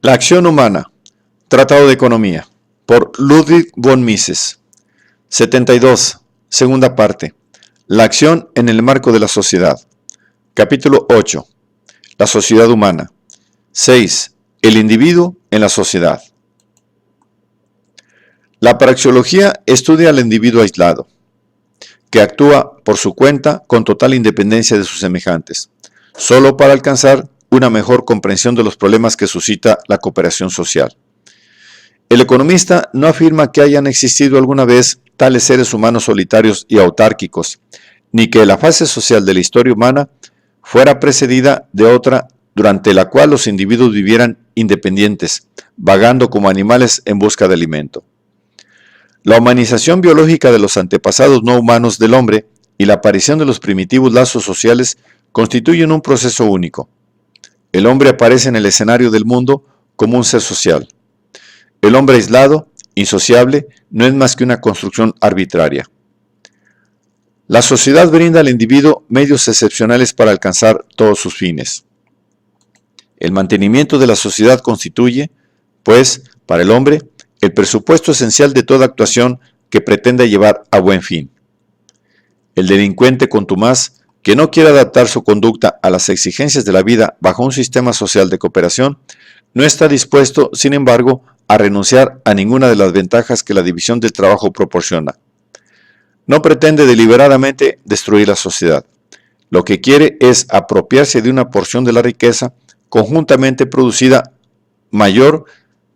La acción humana. Tratado de Economía. Por Ludwig von Mises. 72. Segunda parte. La acción en el marco de la sociedad. Capítulo 8. La sociedad humana. 6. El individuo en la sociedad. La praxeología estudia al individuo aislado, que actúa por su cuenta con total independencia de sus semejantes, solo para alcanzar una mejor comprensión de los problemas que suscita la cooperación social. El economista no afirma que hayan existido alguna vez tales seres humanos solitarios y autárquicos, ni que la fase social de la historia humana fuera precedida de otra durante la cual los individuos vivieran independientes, vagando como animales en busca de alimento. La humanización biológica de los antepasados no humanos del hombre y la aparición de los primitivos lazos sociales constituyen un proceso único. El hombre aparece en el escenario del mundo como un ser social. El hombre aislado, insociable, no es más que una construcción arbitraria. La sociedad brinda al individuo medios excepcionales para alcanzar todos sus fines. El mantenimiento de la sociedad constituye, pues, para el hombre, el presupuesto esencial de toda actuación que pretenda llevar a buen fin. El delincuente contumaz, que no quiere adaptar su conducta a las exigencias de la vida bajo un sistema social de cooperación, no está dispuesto, sin embargo, a renunciar a ninguna de las ventajas que la división del trabajo proporciona. No pretende deliberadamente destruir la sociedad. Lo que quiere es apropiarse de una porción de la riqueza conjuntamente producida mayor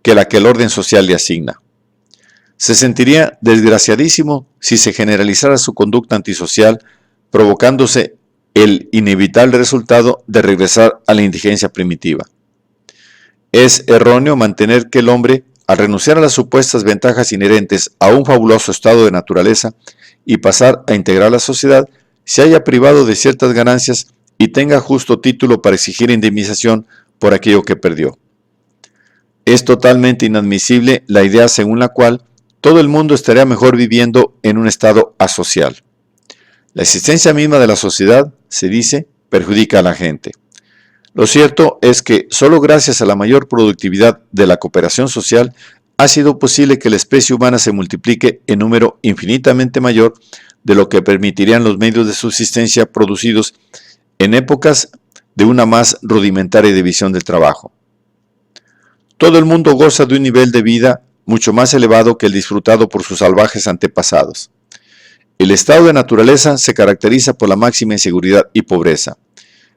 que la que el orden social le asigna. Se sentiría desgraciadísimo si se generalizara su conducta antisocial, provocándose el inevitable resultado de regresar a la indigencia primitiva. Es erróneo mantener que el hombre, al renunciar a las supuestas ventajas inherentes a un fabuloso estado de naturaleza y pasar a integrar la sociedad, se haya privado de ciertas ganancias y tenga justo título para exigir indemnización por aquello que perdió. Es totalmente inadmisible la idea según la cual todo el mundo estaría mejor viviendo en un estado asocial. La existencia misma de la sociedad, se dice, perjudica a la gente. Lo cierto es que solo gracias a la mayor productividad de la cooperación social ha sido posible que la especie humana se multiplique en número infinitamente mayor de lo que permitirían los medios de subsistencia producidos en épocas de una más rudimentaria división del trabajo. Todo el mundo goza de un nivel de vida mucho más elevado que el disfrutado por sus salvajes antepasados. El estado de naturaleza se caracteriza por la máxima inseguridad y pobreza.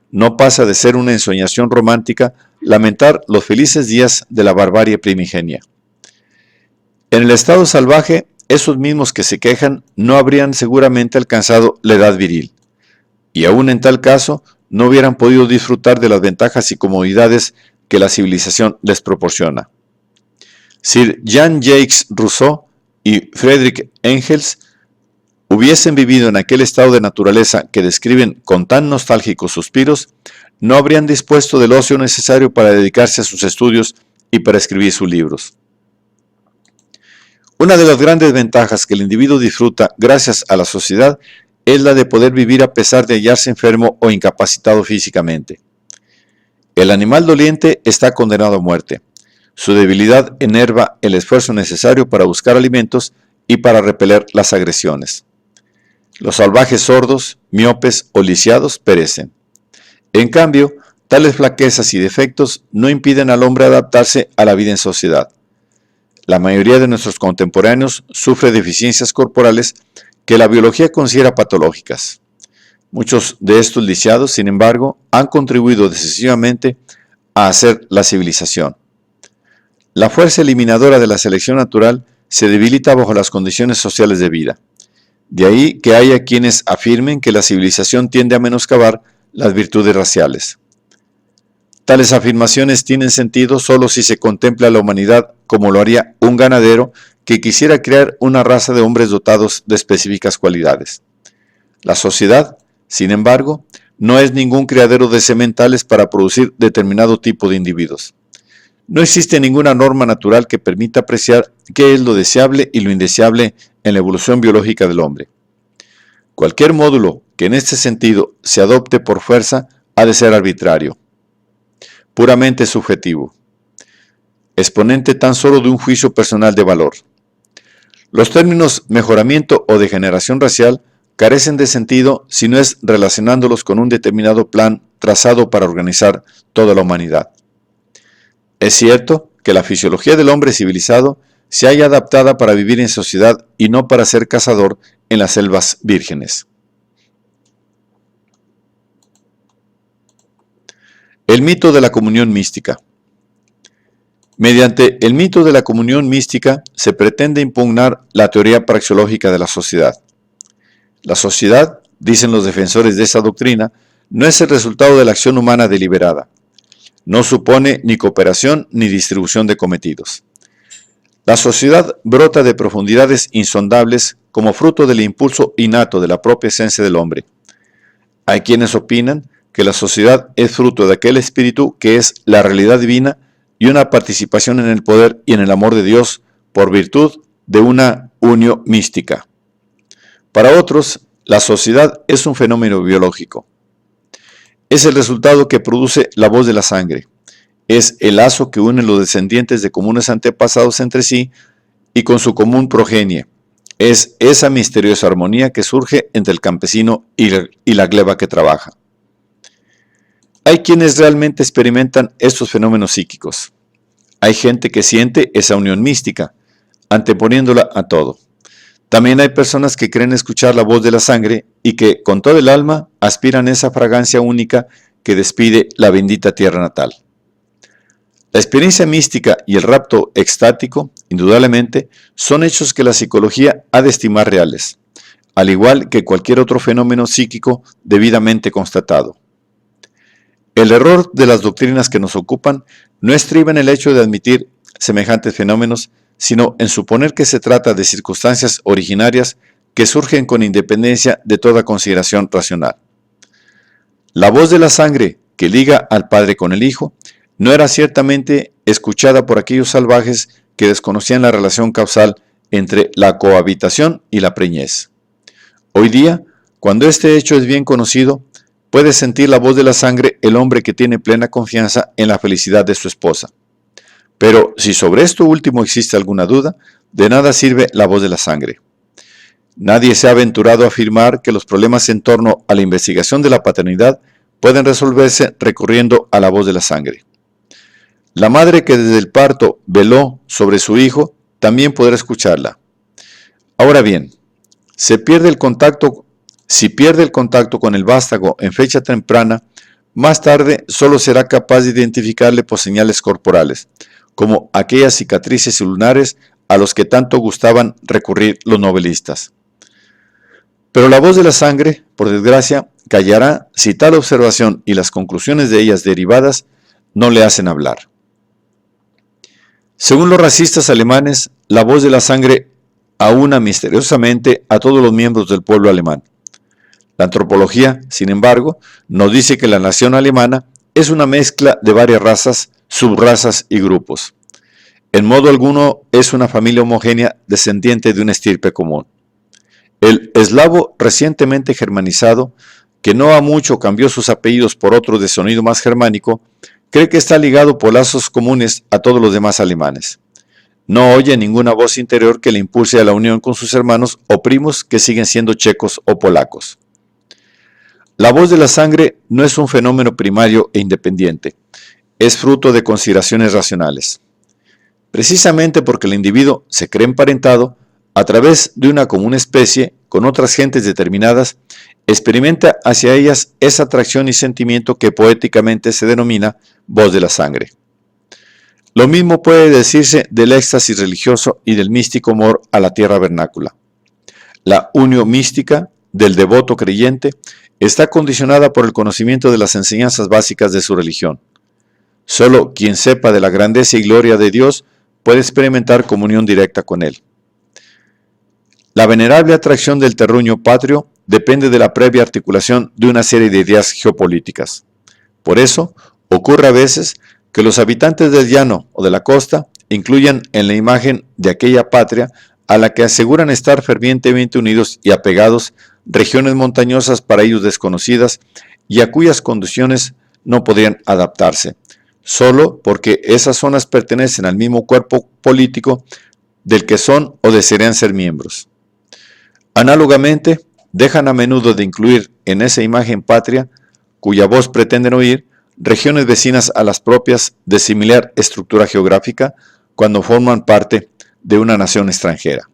No pasa de ser una ensoñación romántica lamentar los felices días de la barbarie primigenia. En el estado salvaje, esos mismos que se quejan no habrían seguramente alcanzado la edad viril, y aún en tal caso no hubieran podido disfrutar de las ventajas y comodidades que la civilización les proporciona. Sir Jean-Jacques Rousseau y Friedrich Engels hubiesen vivido en aquel estado de naturaleza que describen con tan nostálgicos suspiros, no habrían dispuesto del ocio necesario para dedicarse a sus estudios y para escribir sus libros. Una de las grandes ventajas que el individuo disfruta gracias a la sociedad es la de poder vivir a pesar de hallarse enfermo o incapacitado físicamente. El animal doliente está condenado a muerte. Su debilidad enerva el esfuerzo necesario para buscar alimentos y para repeler las agresiones. Los salvajes sordos, miopes o lisiados perecen. En cambio, tales flaquezas y defectos no impiden al hombre adaptarse a la vida en sociedad. La mayoría de nuestros contemporáneos sufre deficiencias corporales que la biología considera patológicas. Muchos de estos lisiados, sin embargo, han contribuido decisivamente a hacer la civilización. La fuerza eliminadora de la selección natural se debilita bajo las condiciones sociales de vida. De ahí que haya quienes afirmen que la civilización tiende a menoscabar las virtudes raciales. Tales afirmaciones tienen sentido solo si se contempla a la humanidad como lo haría un ganadero que quisiera crear una raza de hombres dotados de específicas cualidades. La sociedad, sin embargo, no es ningún criadero de sementales para producir determinado tipo de individuos. No existe ninguna norma natural que permita apreciar qué es lo deseable y lo indeseable en la evolución biológica del hombre. Cualquier módulo que en este sentido se adopte por fuerza ha de ser arbitrario, puramente subjetivo. exponente tan solo de un juicio personal de valor. Los términos mejoramiento o degeneración racial carecen de sentido si no es relacionándolos con un determinado plan trazado para organizar toda la humanidad. Es cierto que la fisiología del hombre civilizado se halla adaptada para vivir en sociedad y no para ser cazador en las selvas vírgenes. El mito de la comunión mística. Mediante el mito de la comunión mística se pretende impugnar la teoría praxeológica de la sociedad. La sociedad, dicen los defensores de esa doctrina, no es el resultado de la acción humana deliberada. No supone ni cooperación ni distribución de cometidos. La sociedad brota de profundidades insondables como fruto del impulso innato de la propia esencia del hombre. Hay quienes opinan que la sociedad es fruto de aquel espíritu que es la realidad divina y una participación en el poder y en el amor de Dios por virtud de una unión mística. Para otros, la sociedad es un fenómeno biológico. Es el resultado que produce la voz de la sangre. Es el lazo que une los descendientes de comunes antepasados entre sí y con su común progenie. Es esa misteriosa armonía que surge entre el campesino y la gleba que trabaja. Hay quienes realmente experimentan estos fenómenos psíquicos. Hay gente que siente esa unión mística, anteponiéndola a todo. También hay personas que creen escuchar la voz de la sangre y que, con todo el alma, aspiran esa fragancia única que despide la bendita tierra natal. La experiencia mística y el rapto extático, indudablemente, son hechos que la psicología ha de estimar reales, al igual que cualquier otro fenómeno psíquico debidamente constatado. El error de las doctrinas que nos ocupan no estriba en el hecho de admitir semejantes fenómenos, sino en suponer que se trata de circunstancias originarias que surgen con independencia de toda consideración racional. La voz de la sangre que liga al Padre con el Hijo no era ciertamente escuchada por aquellos salvajes que desconocían la relación causal entre la cohabitación y la preñez. Hoy día, cuando este hecho es bien conocido, puede sentir la voz de la sangre el hombre que tiene plena confianza en la felicidad de su esposa. Pero si sobre esto último existe alguna duda, de nada sirve la voz de la sangre. Nadie se ha aventurado a afirmar que los problemas en torno a la investigación de la paternidad pueden resolverse recurriendo a la voz de la sangre. La madre que desde el parto veló sobre su hijo también podrá escucharla. Ahora bien, si pierde el contacto con el vástago en fecha temprana, más tarde solo será capaz de identificarle por señales corporales, como aquellas cicatrices lunares a los que tanto gustaban recurrir los novelistas. Pero la voz de la sangre, por desgracia, callará si tal observación y las conclusiones de ellas derivadas no le hacen hablar. Según los racistas alemanes, la voz de la sangre aúna misteriosamente a todos los miembros del pueblo alemán. La antropología, sin embargo, nos dice que la nación alemana es una mezcla de varias razas, subrazas y grupos. En modo alguno es una familia homogénea descendiente de una estirpe común. El eslavo recientemente germanizado, que no ha mucho cambió sus apellidos por otros de sonido más germánico, cree que está ligado por lazos comunes a todos los demás alemanes. No oye ninguna voz interior que le impulse a la unión con sus hermanos o primos que siguen siendo checos o polacos. La voz de la sangre no es un fenómeno primario e independiente, es fruto de consideraciones racionales. Precisamente porque el individuo se cree emparentado, a través de una común especie con otras gentes determinadas, experimenta hacia ellas esa atracción y sentimiento que poéticamente se denomina voz de la sangre. Lo mismo puede decirse del éxtasis religioso y del místico amor a la tierra vernácula. La unión mística del devoto creyente está condicionada por el conocimiento de las enseñanzas básicas de su religión. Solo quien sepa de la grandeza y gloria de Dios puede experimentar comunión directa con Él. La venerable atracción del terruño patrio depende de la previa articulación de una serie de ideas geopolíticas. Por eso, ocurre a veces que los habitantes del llano o de la costa incluyan en la imagen de aquella patria a la que aseguran estar fervientemente unidos y apegados regiones montañosas para ellos desconocidas y a cuyas condiciones no podrían adaptarse, solo porque esas zonas pertenecen al mismo cuerpo político del que son o desearían ser miembros. Análogamente, dejan a menudo de incluir en esa imagen patria, cuya voz pretenden oír, regiones vecinas a las propias de similar estructura geográfica cuando forman parte de una nación extranjera.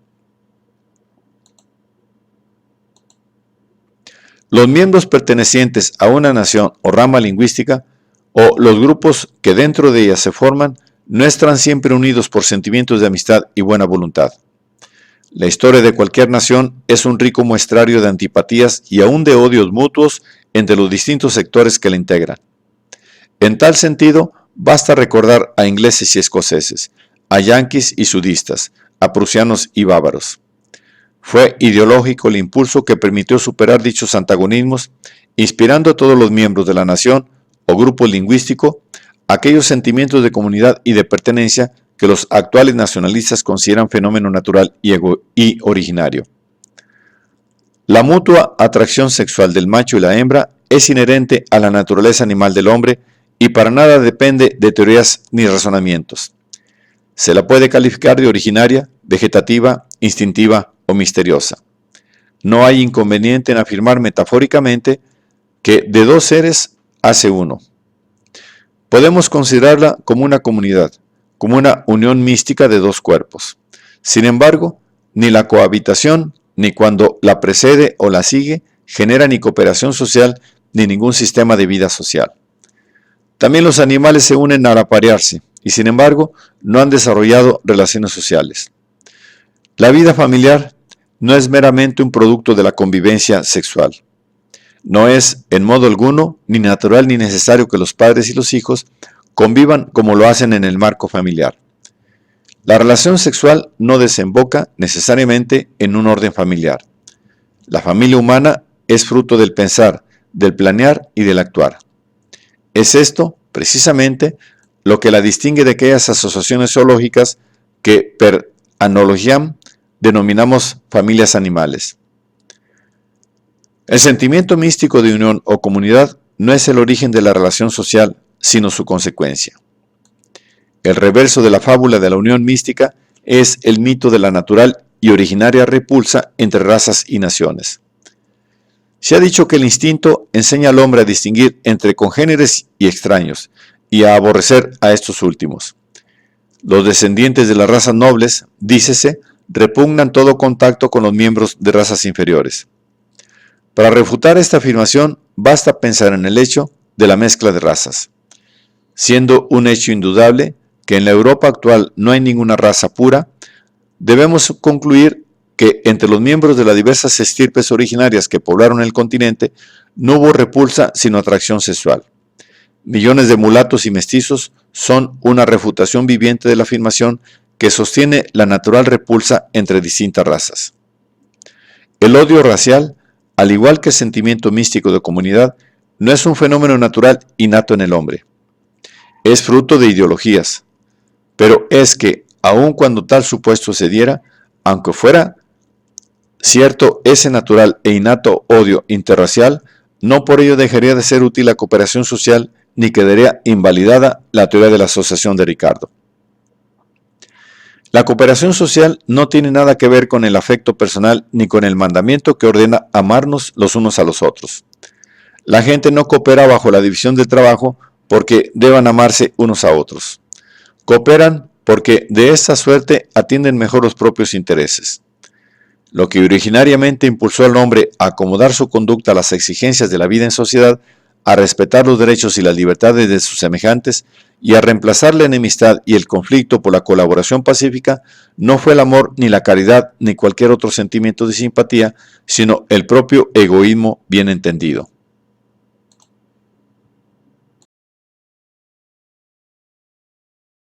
Los miembros pertenecientes a una nación o rama lingüística o los grupos que dentro de ella se forman no están siempre unidos por sentimientos de amistad y buena voluntad. La historia de cualquier nación es un rico muestrario de antipatías y aún de odios mutuos entre los distintos sectores que la integran. En tal sentido, basta recordar a ingleses y escoceses, a yanquis y sudistas, a prusianos y bávaros. Fue ideológico el impulso que permitió superar dichos antagonismos, inspirando a todos los miembros de la nación o grupo lingüístico aquellos sentimientos de comunidad y de pertenencia que los actuales nacionalistas consideran fenómeno natural y originario. La mutua atracción sexual del macho y la hembra es inherente a la naturaleza animal del hombre y para nada depende de teorías ni razonamientos. Se la puede calificar de originaria, vegetativa, instintiva o misteriosa. No hay inconveniente en afirmar metafóricamente que de dos seres hace uno. Podemos considerarla como una comunidad, como una unión mística de dos cuerpos. Sin embargo, ni la cohabitación, ni cuando la precede o la sigue, genera ni cooperación social ni ningún sistema de vida social. También los animales se unen al aparearse y sin embargo no han desarrollado relaciones sociales. La vida familiar no es meramente un producto de la convivencia sexual. No es, en modo alguno, ni natural ni necesario que los padres y los hijos convivan como lo hacen en el marco familiar. La relación sexual no desemboca necesariamente en un orden familiar. La familia humana es fruto del pensar, del planear y del actuar. Es esto, precisamente, lo que la distingue de aquellas asociaciones zoológicas que, per analogiam, denominamos familias animales. El sentimiento místico de unión o comunidad no es el origen de la relación social, sino su consecuencia. El reverso de la fábula de la unión mística es el mito de la natural y originaria repulsa entre razas y naciones. Se ha dicho que el instinto enseña al hombre a distinguir entre congéneres y extraños, y a aborrecer a estos últimos. Los descendientes de las razas nobles, dícese, repugnan todo contacto con los miembros de razas inferiores. Para refutar esta afirmación, basta pensar en el hecho de la mezcla de razas. Siendo un hecho indudable que en la Europa actual no hay ninguna raza pura, debemos concluir que entre los miembros de las diversas estirpes originarias que poblaron el continente no hubo repulsa sino atracción sexual. Millones de mulatos y mestizos son una refutación viviente de la afirmación que sostiene la natural repulsa entre distintas razas. El odio racial, al igual que el sentimiento místico de comunidad, no es un fenómeno natural innato en el hombre. Es fruto de ideologías, pero es que, aun cuando tal supuesto se diera, aunque fuera cierto ese natural e innato odio interracial, no por ello dejaría de ser útil la cooperación social ni quedaría invalidada la teoría de la asociación de Ricardo. La cooperación social no tiene nada que ver con el afecto personal ni con el mandamiento que ordena amarnos los unos a los otros. La gente no coopera bajo la división del trabajo porque deban amarse unos a otros. Cooperan porque de esta suerte atienden mejor los propios intereses. Lo que originariamente impulsó al hombre a acomodar su conducta a las exigencias de la vida en sociedad, a respetar los derechos y las libertades de sus semejantes y a reemplazar la enemistad y el conflicto por la colaboración pacífica, no fue el amor ni la caridad ni cualquier otro sentimiento de simpatía, sino el propio egoísmo bien entendido.